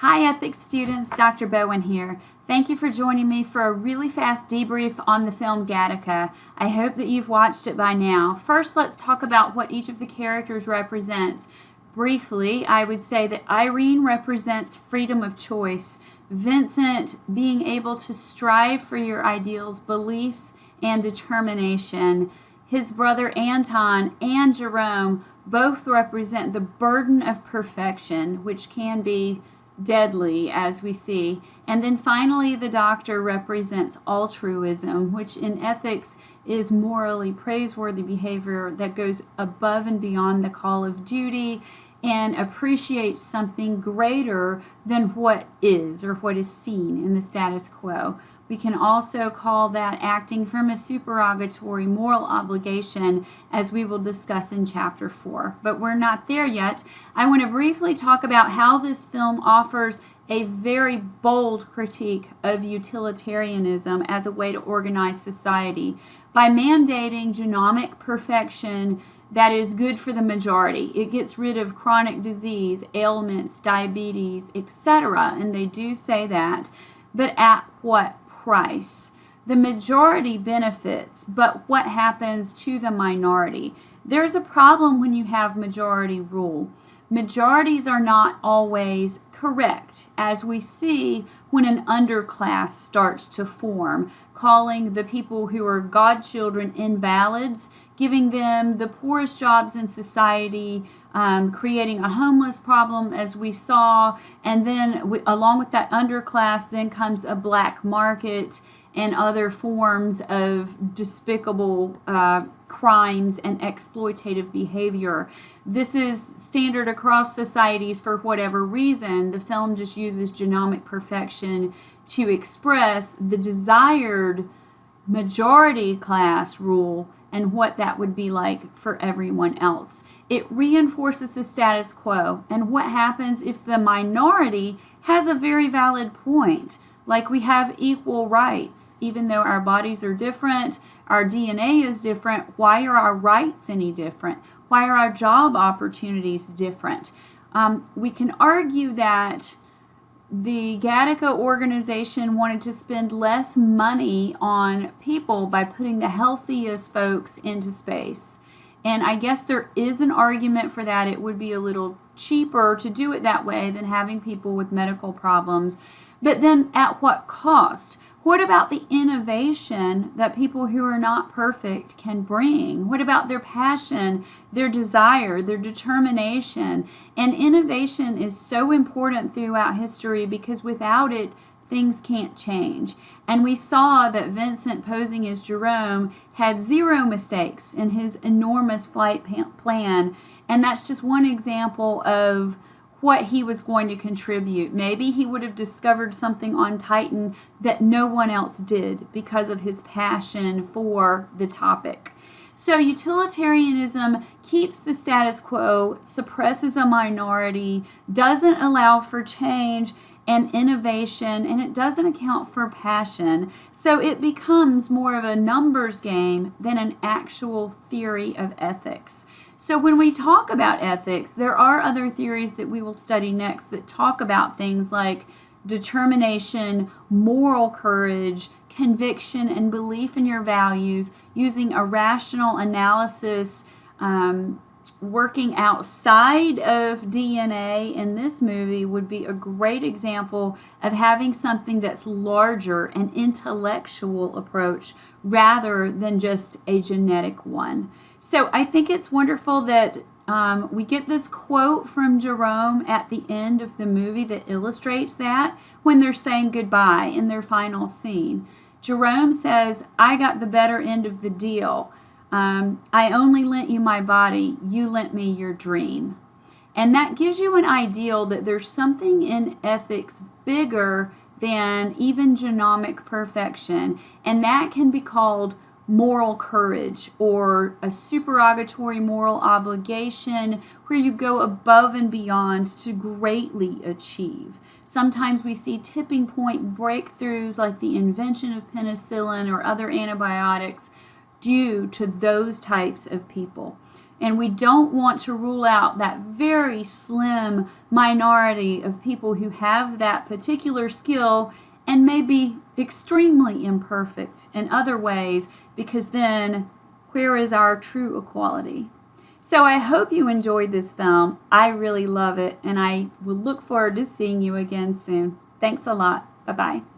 Hi ethics students, Dr. Bowen here. Thank you for joining me for a really fast debrief on the film Gattaca. I hope that you've watched it by now. First, let's talk about what each of the characters represents. Briefly, I would say that Irene represents freedom of choice. Vincent, being able to strive for your ideals, beliefs, and determination. His brother Anton and Jerome both represent the burden of perfection, which can be deadly, as we see. And then finally, the doctor represents altruism, which in ethics is morally praiseworthy behavior that goes above and beyond the call of duty and appreciates something greater than what is or what is seen in the status quo. We can also call that acting from a supererogatory moral obligation, as we will discuss in Chapter 4. But we're not there yet. I want to briefly talk about how this film offers a very bold critique of utilitarianism as a way to organize society by mandating genomic perfection that is good for the majority. It gets rid of chronic disease, ailments, diabetes, etc. And they do say that. But at what price? The majority benefits, but what happens to the minority? There's a problem when you have majority rule. Majorities are not always correct, as we see when an underclass starts to form, calling the people who are godchildren invalids, giving them the poorest jobs in society, creating a homeless problem, as we saw, and then along with that underclass then comes a black market and other forms of despicable crimes and exploitative behavior. This is standard across societies for whatever reason. The film just uses genomic perfection to express the desired majority class rule and what that would be like for everyone else. It reinforces the status quo. And what happens if the minority has a very valid point? Like, we have equal rights, even though our bodies are different, our DNA is different. Why are our rights any different? Why are our job opportunities different? We can argue that the Gattaca organization wanted to spend less money on people by putting the healthiest folks into space. And I guess there is an argument for that. It would be a little cheaper to do it that way than having people with medical problems. But then at what cost? What about the innovation that people who are not perfect can bring? What about their passion, their desire, their determination? And innovation is so important throughout history because without it, things can't change. And we saw that Vincent, posing as Jerome, had zero mistakes in his enormous flight plan. And that's just one example of what he was going to contribute. Maybe he would have discovered something on Titan that no one else did because of his passion for the topic. So utilitarianism keeps the status quo, suppresses a minority, doesn't allow for change and innovation, and it doesn't account for passion. So it becomes more of a numbers game than an actual theory of ethics. So when we talk about ethics, there are other theories that we will study next that talk about things like determination, moral courage, conviction, and belief in your values, using a rational analysis, working outside of DNA in this movie would be a great example of having something that's larger, an intellectual approach, rather than just a genetic one. So I think it's wonderful that we get this quote from Jerome at the end of the movie that illustrates that when they're saying goodbye in their final scene. Jerome says, "I got the better end of the deal. I only lent you my body. You lent me your dream." And that gives you an ideal that there's something in ethics bigger than even genomic perfection, and that can be called moral courage, or a supererogatory moral obligation where you go above and beyond to greatly achieve. Sometimes we see tipping point breakthroughs like the invention of penicillin or other antibiotics due to those types of people. And we don't want to rule out that very slim minority of people who have that particular skill and may be extremely imperfect in other ways, because then where is our true equality? So I hope you enjoyed this film. I really love it, and I will look forward to seeing you again soon. Thanks a lot. Bye-bye.